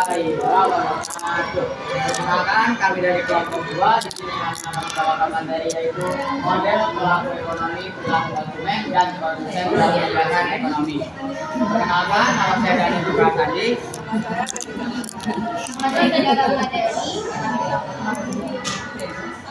warahmatullahi wabarakatuh. Perkenalkan, kami dari kelompok 2 di sini akan membawakan materi yaitu model pelaku ekonomi, pelaku konsumen, dan produsen dalam kegiatan ekonomi. Perkenalkan, nama saya Dani Juga Sandi.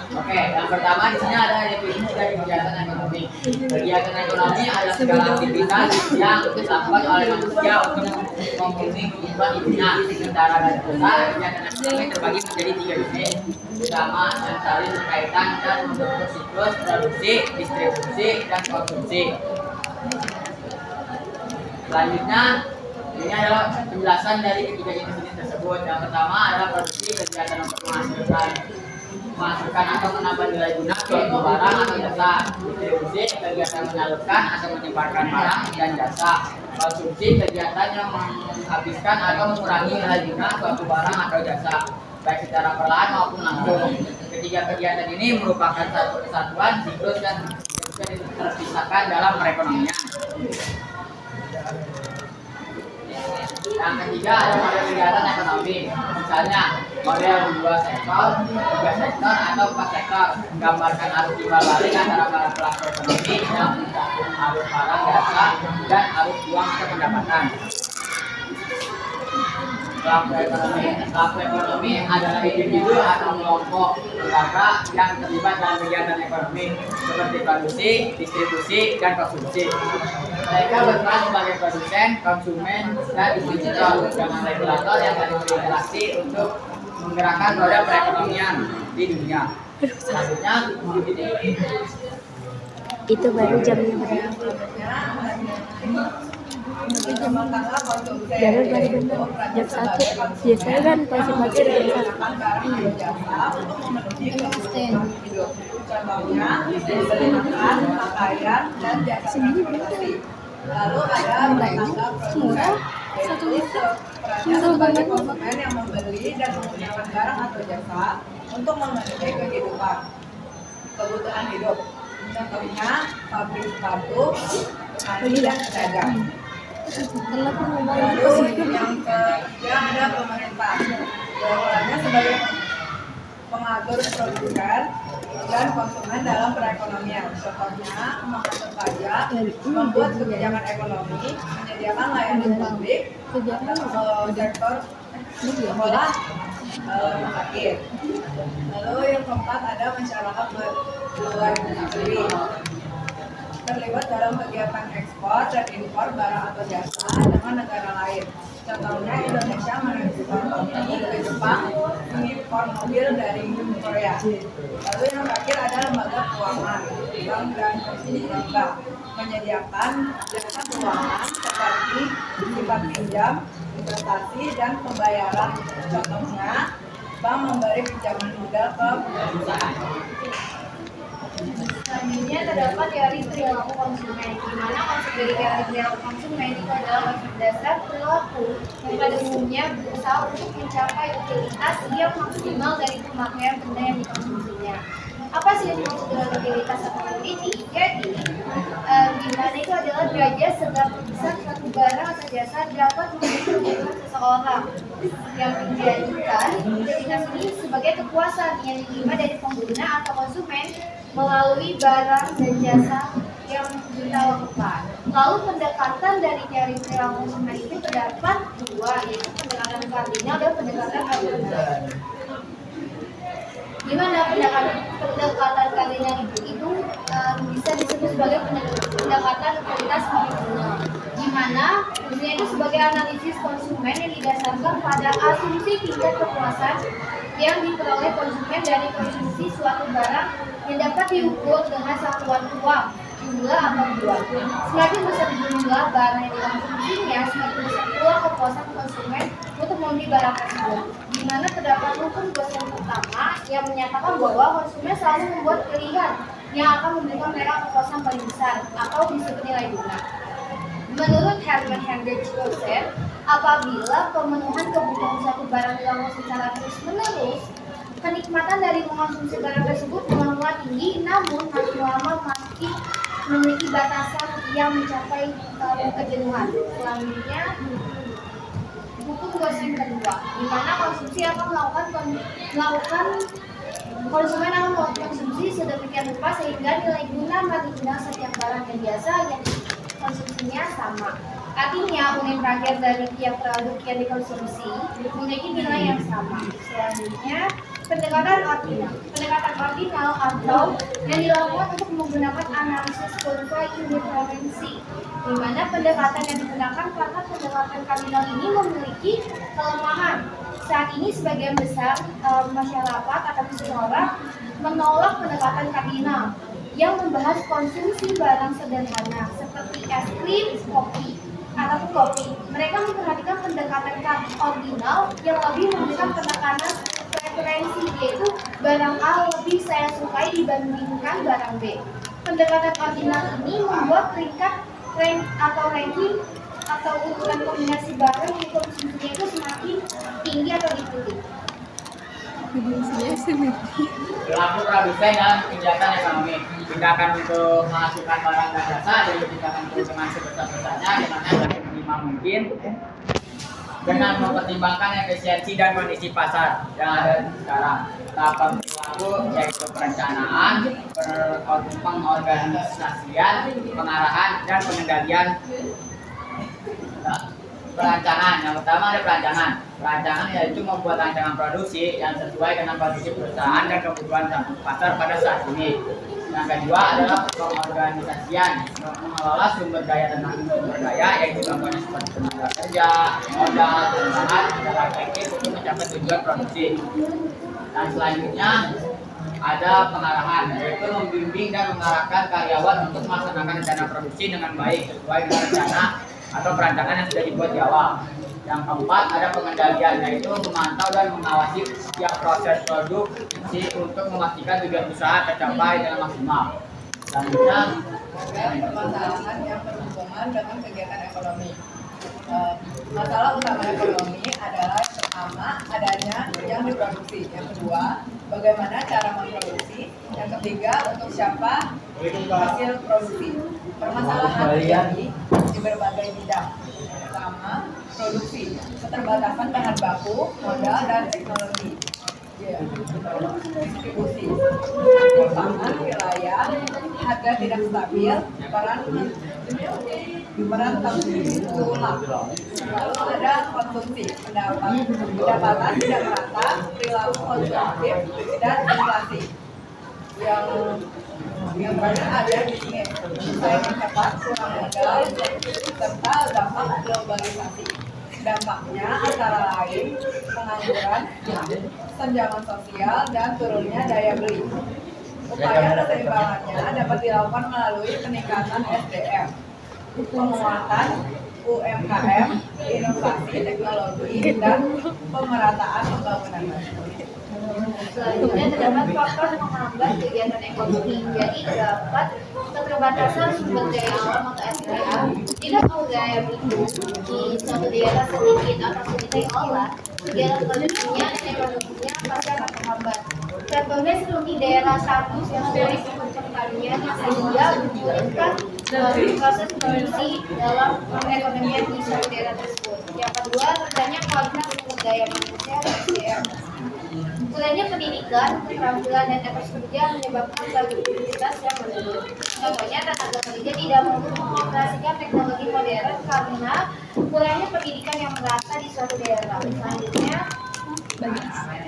Oke, yang pertama di sini ada definisi dari kegiatan ekonomi. Kegiatan ekonomi adalah segala aktivitas yang dilakukan oleh manusia untuk memenuhi kebutuhan hidupnya. Secara garis besar, kegiatan ekonomi terbagi menjadi 3 unit, utama yang saling berkaitan dan membentuk siklus produksi, distribusi, dan konsumsi. Selanjutnya, ini adalah penjelasan dari ketiga jenis ini tersebut. Yang pertama adalah produksi, kegiatan untuk menghasilkan atau menambah nilai guna suatu barang atau jasa. Distribusi, kegiatan menyalurkan atau menyebarkan barang dan jasa. Konsumsi, kegiatan yang menghabiskan atau mengurangi nilai guna suatu barang atau jasa, baik secara perlahan maupun langsung. Ketiga kegiatan ini merupakan satu kesatuan siklus dan bisa terpisahkan dalam perekonomian. Yang ketiga ada model kegiatan ekonomi, misalnya model 2 sektor, 3 sektor, atau 4 sektor, menggambarkan arus timbal balik antara para pelaku ekonomi yang mencakup arus barang jasa dan arus uang atau pendapatan. Pelaku ekonomi adalah individu atau kelompok lembaga yang terlibat dalam kegiatan ekonomi seperti produksi, distribusi, dan konsumsi. Mereka berperan sebagai produsen, konsumen, dan distributor dengan regulator yang saling berinteraksi untuk menggerakkan roda perekonomian di dunia. Selanjutnya, itu baru jamnya berapa? Jangan baru benar jam 1. Biasanya kan pagi-pagi jam 1. Contohnya, menggunakan pakaian dan jasa transportasi. Lalu ada tangga produsen, yaitu perannya sebagai konsumen yang membeli dan menggunakan barang atau jasa untuk memenuhi kebutuhan hidup. Contohnya, pabrik sepatu, petani, dan pedagang. Lalu yang ketiga ada pemerintah. Perannya sebagai pengatur produsen dan konsumen dalam perekonomian. Contohnya, mengatur pajak, membuat kebijakan ekonomi, menyediakan layanan publik, sektor sekolah, rumah sakit. Lalu yang keempat ada masyarakat luar negeri, terlibat dalam kegiatan ekspor dan impor barang atau jasa dengan negara lain. Contohnya, Indonesia mengekspor kopi ke Jepang, mengimpor mobil dari Korea. Lalu yang terakhir ada lembaga keuangan, bank dan bank, menyediakan jasa keuangan seperti sifat pinjam, investasi, dan pembayaran. Contohnya, bank memberi pinjaman modal ke perusahaan. Selanjutnya terdapat teori perilaku konsumen, di mana konsep dari teori perilaku konsumen itu adalah konsep dasar perilaku yang pada umumnya berusaha untuk mencapai utilitas yang maksimal dari pemakaian benda yang dikonsumsinya. Apa sih yang dimaksud dengan utilitas atau utility? Jadi, di mana itu adalah derajat seberapa besar suatu barang atau jasa dapat membantu kebutuhan seseorang, yang menjadikan utilitas ini sebagai kepuasan yang diterima dari pengguna atau konsumen melalui barang dan jasa yang kita lakukan. Lalu pendekatan dari teori perilaku konsumen itu terdapat 2, yaitu pendekatan kardinal dan pendekatan ordinal. Di mana pendekatan kardinal itu bisa disebut sebagai pendekatan utilitas marginal, di mana fungsinya itu sebagai analisis konsumen yang didasarkan pada asumsi tingkat kepuasan yang diperoleh konsumen dari konsumsi suatu barang yang dapat diukur dengan satuan uang, jumlah atau uang. Semakin besar jumlah barang yang dikonsumsinya, semakin besar pula kepuasan konsumen untuk membeli barang tersebut. Di mana terdapat hukum dosen pertama yang menyatakan bahwa konsumen selalu membuat pilihan yang akan memberikan mereka kepuasan paling besar atau disebut nilai guna. Menurut Hermann Heinrich Rosen, apabila pemenuhan kebutuhan suatu barang dilakukan secara terus-menerus, kenikmatan dari mengkonsumsi barang tersebut mula-mula tinggi, namun makin lama makin memiliki batasan yang mencapai kejenuhan. Selanjutnya, hukum dosen kedua. di mana konsumsi akan melakukan konsumen akan melakukan konsumsi sedemikian rupa sehingga nilai guna marginal setiap barang dan jasa yang konsumsinya sama. Artinya, unit terakhir dari tiap produk yang dikonsumsi memiliki nilai yang sama. Selanjutnya, pendekatan ordinal. Pendekatan ordinal atau yang dilakukan untuk menggunakan analisis kurva indiferensi, di mana pendekatan yang digunakan karena pendekatan kardinal ini memiliki kelemahan. Saat ini sebagian besar masyarakat atau seseorang menolak pendekatan kardinal yang membahas konsumsi barang sederhana seperti es krim, kopi, ataupun kopi. Mereka memperhatikan pendekatan ordinal yang lebih memberikan penekanan preferensi, yaitu barang A lebih saya sukai dibandingkan barang B. Pendekatan ordinal ini membuat peringkat ranking atau urutan kombinasi barang yang konsumsinya itu semakin tinggi atau diikuti. Pelaku produsen dalam kegiatan ekonomi, tindakan untuk menghasilkan barang dan jasa dari tindakan keuntungan sebesar-besarnya di mana yang minimal mungkin dengan mempertimbangkan efisiensi dan kondisi pasar yang ada sekarang. Tahapan pelaku yaitu perencanaan, pengorganisasian, pengarahan, dan pengendalian. Perancangan, yang pertama ada perancangan. Perancangan yaitu membuat rancangan produksi yang sesuai dengan kondisi perusahaan dan kebutuhan pasar pada saat ini. Yang kedua adalah pengorganisasian, mengelola sumber daya dan sumber daya yang dibangun seperti tenaga kerja, modal, perusahaan secara efektif untuk mencapai tujuan produksi. Dan selanjutnya ada pengarahan, yaitu membimbing dan mengarahkan karyawan untuk melaksanakan rencana produksi dengan baik sesuai dengan rencana atau perancangan yang sudah dibuat di awal. Yang keempat ada pengendalian, yaitu memantau dan mengawasi setiap proses produksi untuk memastikan tujuan usaha tercapai dengan maksimal. Selanjutnya permasalahan yang berhubungan dengan kegiatan ekonomi. Masalah utama ekonomi adalah yang pertama adanya yang diproduksi, yang kedua bagaimana cara memproduksi, yang ketiga untuk siapa hasil produksi. Permasalahan terjadi di berbagai bidang. Pertama, produksi, keterbatasan bahan baku, modal, dan teknologi. Distribusi, pangan wilayah, harga tidak stabil, peran tengkulak. Lalu ada konsumsi, pendapatan tidak merata, perilaku konsumtif, dan inflasi. Yang terakhir ada di sini, saingan cepat, kurang modal, serta dampak globalisasi. Dampaknya antara lain pengangguran, senjangan sosial, dan turunnya daya beli. Upaya keseimbangannya dapat dilakukan melalui peningkatan SDM, penguatan UMKM, inovasi teknologi, dan pemerataan pembangunan. Selanjutnya terdapat faktor menghambat kegiatan ekonomi. Jadi terdapat keterbatasan sumber daya alam atau SDM, tidak mau daya beli di suatu daerah sedikit atau sulit diolah, kegiatan produksinya dan ekonominya pasti akan terhambat. Contohnya seperti daerah satu yang sulit untuk pertanian sehingga menyulitkan proses produksi dalam perekonomian di suatu daerah tersebut. Yang kedua, rendahnya kualitas sumber daya manusia dan SDM. Kurangnya pendidikan, keterampilan, dan etos kerja menyebabkan produktivitas yang menurun. Contohnya, tenaga kerja tidak mampu mengoperasikan teknologi modern karena kurangnya pendidikan yang merata di suatu daerah. Selanjutnya,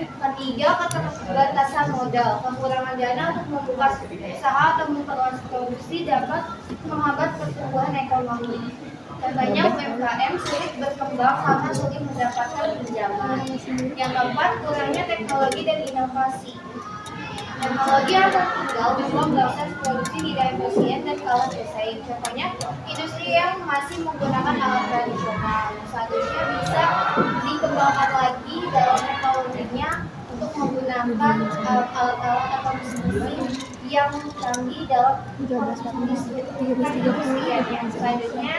ketiga, keterbatasan modal. Kekurangan dana untuk membuka usaha atau memperluas produksi dapat menghambat pertumbuhan ekonomi. Contohnya UMKM sulit berkembang karena sulit mendapatkan pinjaman. Yang keempat, kurangnya teknologi dan inovasi. Teknologi yang tertinggal membuat proses produksi tidak efisien dan kalah bersaing. Contohnya, industri yang masih menggunakan alat tradisional seharusnya bisa dikembangkan lagi dalam teknologinya untuk menggunakan alat-alat atau mesin yang canggih dalam distribusiannya. Selanjutnya,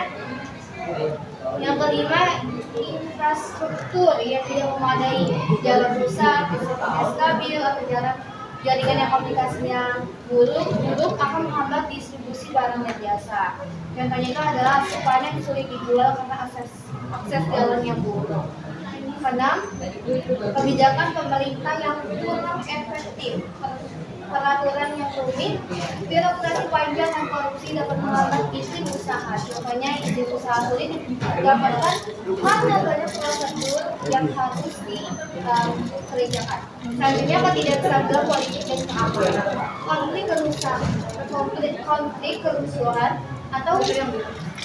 yang kelima, infrastruktur yang tidak memadai, jalan rusak, tidak stabil, atau jaringan yang komunikasinya buruk akan menghambat distribusi barang dan jasa. Contohnya itu adalah asupannya yang sulit dijual karena akses jalan yang buruk. Keenam, kebijakan pemerintah yang kurang efektif. Peraturan yang rumit, birokrasi panjang dan korupsi dapat menghambat izin usaha. Contohnya izin usaha sulit didapatkan karena banyak prosedur yang harus dikerjakan. Selanjutnya, ketidakstabilan politik dan keamanan, konflik kerusuhan atau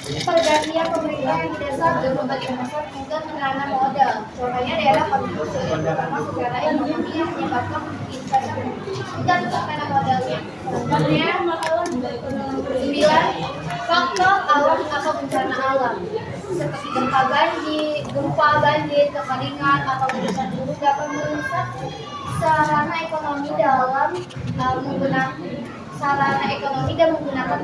pergantian pemerintah yang tidak stabil membuat investor enggan menanam modal. Contohnya daerah konflik sulit terutama secara ekonomi yang menyebabkan investor enggan untuk menanam modalnya. Contohnya 9. Faktor alam atau bencana alam seperti gempa banjir, kekeringan atau ledakan gunung dapat merusak sarana ekonomi dan menggunakan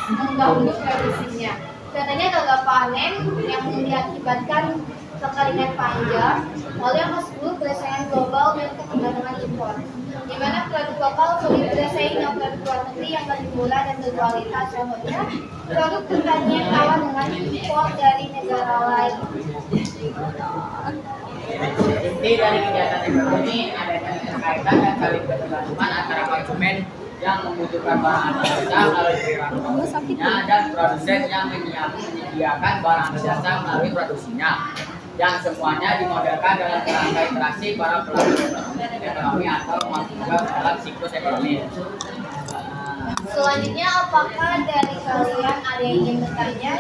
mengganggu produksinya. Contohnya gagal panen yang diakibatkan kekeringan panjang, lalu yang ke-10 persaingan global dan ketergantungan impor, di mana produk lokal sulit bersaing dengan produk luar negeri yang lebih murah dan berkualitas. Contohnya produk pertanian kalah dengan impor dari negara lain. Inti dari kegiatan ekonomi adanya keterkaitan dan saling berkelanjutan antara konsumen yang membutuhkan barang atau jasa melalui perilakunya dan produsen yang menyediakan barang atau jasa melalui produksinya, yang semuanya dimodelkan dalam kerangka interaksi para pelaku ekonomi atau masuk dalam siklus ekonomi. Selanjutnya, apakah dari kalian ada yang ingin bertanya?